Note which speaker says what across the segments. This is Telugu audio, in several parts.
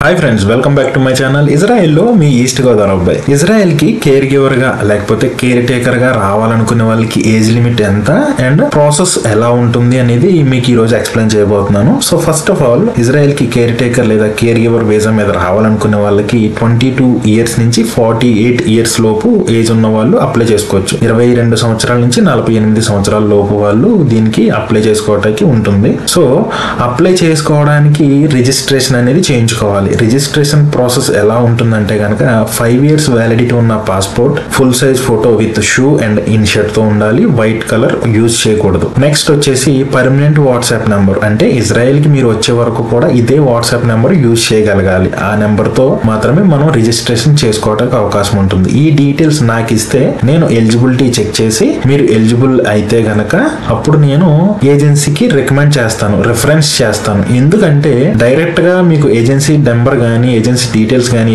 Speaker 1: Hi friends, welcome back to my channel. ఇజ్రాయెల్లో మీ ఈస్ట్ గోదావరి అబ్బాయి. ఇజ్రాయెల్కి కేర్ గివర్ గా లేకపోతే కేర్ టేకర్ గా రావాలనుకునే వాళ్ళకి ఏజ్ లిమిట్ ఎంత అండ్ ప్రాసెస్ ఎలా ఉంటుంది అనేది మీకు ఈ రోజు ఎక్స్ప్లెయిన్ చేయబోతున్నాను. సో ఫస్ట్ ఆఫ్ ఆల్, ఇజ్రాయెల్కి కేర్ టేకర్ లేదా కేర్ గివర్ వీసా మీద రావాలనుకునే వాళ్ళకి 22 ఇయర్స్ నుంచి 48 ఇయర్స్ లోపు ఏజ్ ఉన్న వాళ్ళు అప్లై చేసుకోవచ్చు. 22 సంవత్సరాల నుంచి 48 సంవత్సరాల లోపు వాళ్ళు దీనికి అప్లై చేసుకోవడానికి ఉంటుంది. సో అప్లై చేసుకోవడానికి రిజిస్ట్రేషన్ అనేది చేయించుకోవాలి. రిజిస్ట్రేషన్ ప్రాసెస్ ఎలా ఉంటుందంటే కనుక 5 ఇయర్స్ వ్యాలిడిటీ ఉన్న passport, full size photo with shoe and in shirt తో ఉండాలి. వైట్ కలర్ యూజ్ చేయకూడదు. నెక్స్ట్ వచ్చేసి పర్మనెంట్ వాట్సాప్ నెంబర్, అంటే ఇజ్రాయెల్ కి మీరు వచ్చే వరకు కూడా ఇదే వాట్సాప్ నెంబర్ యూజ్ చేయగలగాలి. ఆ నెంబర్ తో మాత్రమే మనం రిజిస్ట్రేషన్ చేసుకోవడానికి అవకాశం ఉంటుంది. ఈ డీటెయిల్స్ నాకు ఇస్తే నేను ఎలిజిబిలిటీ చెక్ చేసి మీరు ఎలిజిబుల్ అయితే గనక అప్పుడు నేను ఏజెన్సీకి రికమెండ్ చేస్తాను, రిఫరెన్స్ చేస్తాను. ఎందుకంటే డైరెక్ట్ గా మీకు ఏజెన్సీ నెంబర్ గానీ, ఏజెన్సీ డీటెయిల్స్ గానీ,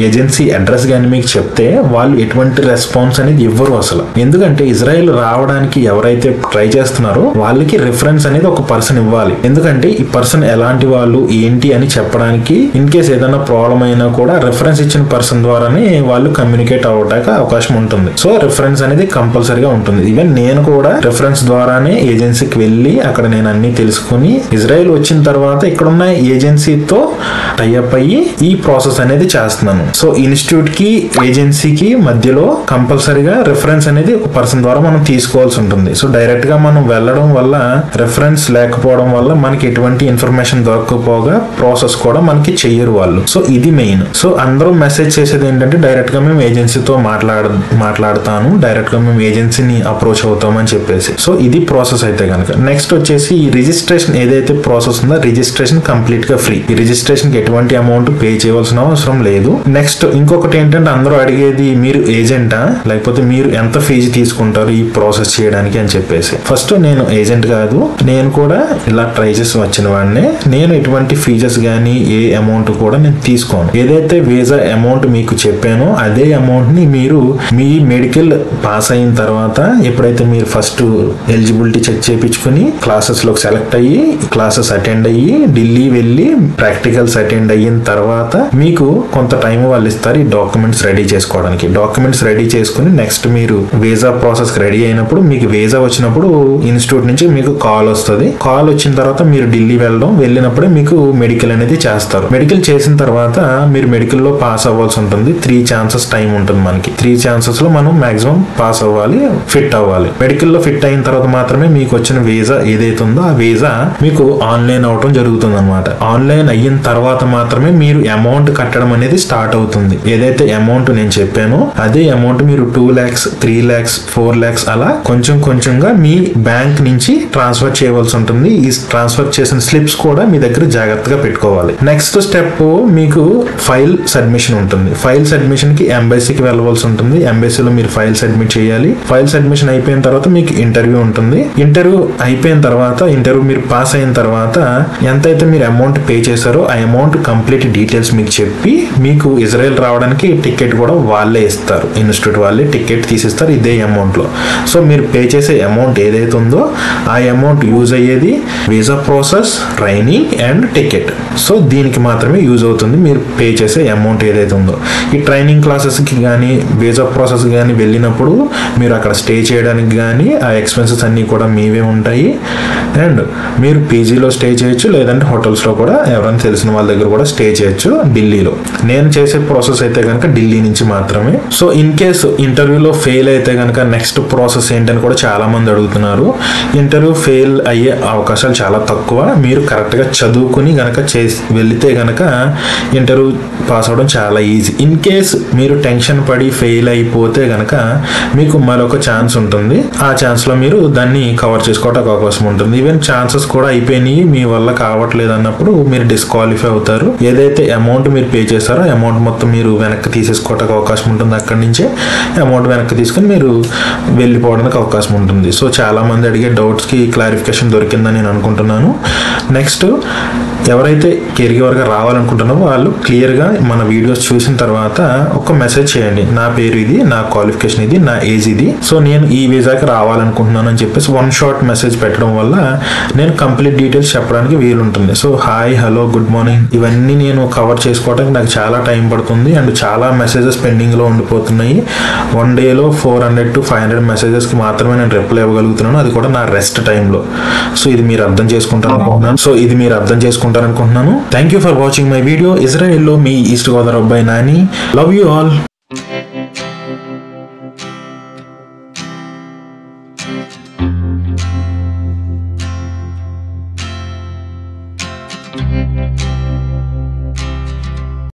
Speaker 1: ఏజెన్సీ అడ్రస్ గానీ మీకు చెప్తే వాళ్ళు ఎటువంటి రెస్పాన్స్ అనేది ఇవ్వరు అసలు. ఎందుకంటే ఇజ్రాయెల్ రావడానికి ఎవరైతే ట్రై చేస్తున్నారో వాళ్ళకి రిఫరెన్స్ అనేది ఒక పర్సన్ ఇవ్వాలి. ఎందుకంటే ఈ పర్సన్ ఎలాంటి వాళ్ళు ఏంటి అని చెప్పడానికి ఇన్ కేస్ ఏదైనా ప్రాబ్లం అయినా కూడా రిఫరెన్స్ ఇచ్చిన పర్సన్ ద్వారానే వాళ్ళు కమ్యూనికేట్ అవ్వడానికి అవకాశం ఉంటుంది. సో రిఫరెన్స్ అనేది కంపల్సరీగా ఉంటుంది. ఈవెన్ నేను కూడా రిఫరెన్స్ ద్వారానే ఏజెన్సీకి వెళ్ళి అక్కడ నేను అన్ని తెలుసుకుని ఇజ్రాయెల్ వచ్చిన తర్వాత ఇక్కడున్న ఏజెన్సీతో టైఅప్ అయ్యి ఈ ప్రాసెస్ అనేది చేస్తున్నాను. సో ఇన్స్టిట్యూట్ కి ఏజెన్సీకి మధ్యలో కంపల్సరీగా రిఫరెన్స్ అనేది ఒక పర్సన్ ద్వారా మనం తీసుకోవాల్సి ఉంటుంది. సో డైరెక్ట్ గా మనం వెళ్ళడం వల్ల, రిఫరెన్స్ లేకపోవడం వల్ల మనకి ఎటువంటి ఇన్ఫర్మేషన్ దొరకకపోగా ప్రాసెస్ కూడా మనకి చెయ్యరు వాళ్ళు. సో ఇది మెయిన్. సో అందరూ మెసేజ్ చేసేది ఏంటంటే డైరెక్ట్ గా మేము ఏజెన్సీతో మాట్లాడతాను, డైరెక్ట్ గా మేము ఏజెన్సీని అప్రోచ్ అవుతామని చెప్పేసి. సో ఇది ప్రాసెస్ అయితే కనుక. నెక్స్ట్ వచ్చేసి ఈ రిజిస్ట్రేషన్ ఏదైతే ప్రాసెస్ ఉందో రిజిస్ట్రేషన్ కంప్లీట్ గా ఫ్రీ. ఈ రిజిస్ట్రేషన్ కి ఎటువంటి అమౌంట్ పే చేయవలసిన అవసరం లేదు. నెక్స్ట్ ఇంకొకటి ఏంటంటే అందరూ అడిగేది మీరు ఏజెంటా లేకపోతే మీరు ఎంత ఫీజు తీసుకుంటారు ఈ ప్రాసెస్ చేయడానికి అని చెప్పేసి. ఫస్ట్ నేను ఏజెంట్ కాదు, నేను కూడా ఇలా ట్రై చేసి వచ్చిన వాడినే. నేను ఎటువంటి ఫీజెస్ గానీ ఏ అమౌంట్ కూడా నేను తీసుకోను. ఏదైతే వీసా అమౌంట్ మీకు చెప్పానో అదే అమౌంట్ ని మీరు మీ మెడికల్ పాస్ అయిన తర్వాత ఎప్పుడైతే మీరు ఫస్ట్ ఎలిజిబిలిటీ చెక్ చేయించుకుని క్లాసెస్ లోకి సెలెక్ట్ అయ్యి క్లాసెస్ అటెండ్ అయ్యి ఢిల్లీ వెళ్ళి ప్రాక్టికల్స్ అటెండ్ అయిన తర్వాత మీకు కొంత టైం వాళ్ళు ఇస్తారు ఈ డాక్యుమెంట్స్ రెడీ చేసుకోవడానికి. డాక్యుమెంట్స్ రెడీ చేసుకుని నెక్స్ట్ మీరు వీసా ప్రాసెస్ రెడీ అయినప్పుడు, మీకు వీసా వచ్చినప్పుడు ఇన్స్టిట్యూట్ నుంచి మీకు కాల్ వస్తుంది. కాల్ వచ్చిన తర్వాత మీరు ఢిల్లీ వెళ్ళినప్పుడే మీకు మెడికల్ అనేది చేస్తారు. మెడికల్ చేసిన తర్వాత మీరు మెడికల్ లో పాస్ అవ్వాల్సి ఉంటుంది. 3 ఛాన్సెస్ టైం ఉంటుంది మనకి. 3 ఛాన్సెస్ లో మనం మాక్సిమం పాస్ అవ్వాలి, ఫిట్ అవ్వాలి. మెడికల్ లో ఫిట్ అయిన తర్వాత మాత్రమే మీకు వచ్చిన వీసా ఏదైతే ఉందో ఆ వీసా మీకు ఆన్లైన్ అవటం జరుగుతుంది అనమాట. ఆన్లైన్ అయిన తర్వాత మాత్రమే మీరు అమౌంట్ కట్టడం అనేది స్టార్ట్ అవుతుంది. ఏదైతే అమౌంట్ నేను చెప్పానో అదే అమౌంట్ మీరు 2 lakhs, 3 lakhs, 4 lakhs అలా కొంచెం కొంచెంగా మీ బ్యాంక్ నుంచి ట్రాన్స్ఫర్ చేయవలసి ఉంటుంది. ఈ ట్రాన్స్ఫర్ చేసిన స్లిప్స్ కూడా మీ దగ్గర జాగ్రత్తగా పెట్టుకోవాలి. నెక్స్ట్ స్టెప్ మీకు ఫైల్ సబ్మిషన్ ఉంటుంది. ఫైల్ సబ్మిషన్ కి ఎంబసీకి వెళ్ళవలసి ఉంటుంది. ఎంబసీలో మీరు ఫైల్ సబ్మిట్ చేయాలి. ఫైల్ సబ్మిషన్ అయిపోయిన తర్వాత మీకు ఇంటర్వ్యూ ఉంటుంది. ఇంటర్వ్యూ అయిపోయిన తర్వాత, ఇంటర్వ్యూ మీరు పాస్ అయిన తర్వాత ఎంతైతే మీరు అమౌంట్ పే చేశారో ఆ అమౌంట్ కంప్లీట్ డీటెయిల్స్ మీకు చెప్పి మీకు ఇజ్రాయెల్ రావడానికి టికెట్ కూడా వాళ్ళే ఇస్తారు. ఇన్స్టిట్యూట్ వాళ్ళే టికెట్ తీసిస్తారు ఇదే అమౌంట్ లో. సో మీరు పే చేసే అమౌంట్ ఏదైతే ఉందో ఆ అమౌంట్ యూజ్ అయ్యేది visa process, training and ticket. So దీనికి మాత్రమే యూజ్ అవుతుంది మీరు పే చేసే అమౌంట్ ఏదైతే ఉందో. ఈ ట్రైనింగ్ క్లాసెస్ కి కానీ వీసా ప్రాసెస్ కానీ వెళ్ళినప్పుడు మీరు అక్కడ స్టే చేయడానికి కానీ ఆ ఎక్స్పెన్సెస్ అన్ని కూడా మీవే ఉంటాయి. అండ్ మీరు పీజీలో స్టే చేయొచ్చు, లేదంటే హోటల్స్ లో కూడా ఎవరైనా తెలిసిన వాళ్ళ దగ్గర కూడా స్టే చేయొచ్చు ఢిల్లీలో. నేను చేసే ప్రాసెస్ అయితే కనుక ఢిల్లీ నుంచి మాత్రమే. సో ఇన్ కేసు ఇంటర్వ్యూలో ఫెయిల్ అయితే కనుక నెక్స్ట్ ప్రాసెస్ ఏంటని కూడా చాలా మంది అడుగుతున్నారు. ఇంటర్వ్యూ ఫెయిల్ అయ్యే అవకాశాలు చాలా తక్కువ. మీరు కరెక్ట్ గా చదువుకుని గనక వెళితే గనక ఇంటర్వ్యూ పాస్ అవడం చాలా ఈజీ. ఇన్ కేస్ మీరు టెన్షన్ పడి ఫెయిల్ అయిపోతే గనక మీకు మరొక ఛాన్స్ ఉంటుంది. ఆ ఛాన్స్ లో మీరు దాన్ని కవర్ చేసుకోవడానికి అవకాశం ఉంటుంది. ఈవెన్ ఛాన్సెస్ కూడా అయిపోయినాయి, మీ వల్ల కావట్లేదు అన్నప్పుడు మీరు డిస్క్వాలిఫై అవుతారు. ఏదైతే అమౌంట్ మీరు పే చేశారో అమౌంట్ మొత్తం మీరు వెనక్కి తీసేసుకోవడానికి అవకాశం ఉంటుంది. అక్కడి నుంచే అమౌంట్ వెనక్కి తీసుకుని మీరు వెళ్ళిపోవడానికి అవకాశం ఉంటుంది. సో చాలా మంది అడిగే డౌట్స్ కి క్లారిఫికేషన్ దొరికిందని నేను అనుకుంటున్నాను. నెక్స్ట్ ఎవరైతే కేర్ గివర్ గా రావాలనుకుంటున్నారో వాళ్ళు క్లియర్ గా మన వీడియోస్ చూసిన తర్వాత ఒక మెసేజ్ చేయండి, నా పేరు ఇది, నా క్వాలిఫికేషన్ ఇది, నా ఏజ్ ఇది, సో నేను ఈ వీసాకి రావాలనుకుంటున్నాను అని చెప్పేసి వన్ షార్ట్ మెసేజ్ పెట్టడం వల్ల నేను కంప్లీట్ డీటెయిల్స్ చెప్పడానికి వీలుంటుంది. So hi, hello, good morning ఇవన్నీ నేను కవర్ చేసుకోవడానికి నాకు చాలా టైం పడుతుంది అండ్ చాలా మెసేజెస్ పెండింగ్ లో ఉండిపోతున్నాయి. వన్ డేలో 400 to 500 మెసేజెస్ కి మాత్రమే నేను రిప్లై ఇవ్వగలుగుతున్నాను, అది కూడా నా రెస్ట్ టైంలో. సో ఇది మీరు అర్థం చేసుకుంటారనుకుంటున్నాను. Thank you for watching my video. ఇజ్రాయెల్లో మీ ఈస్ట్ గోదావరి అబ్బాయి నాని. Love you all.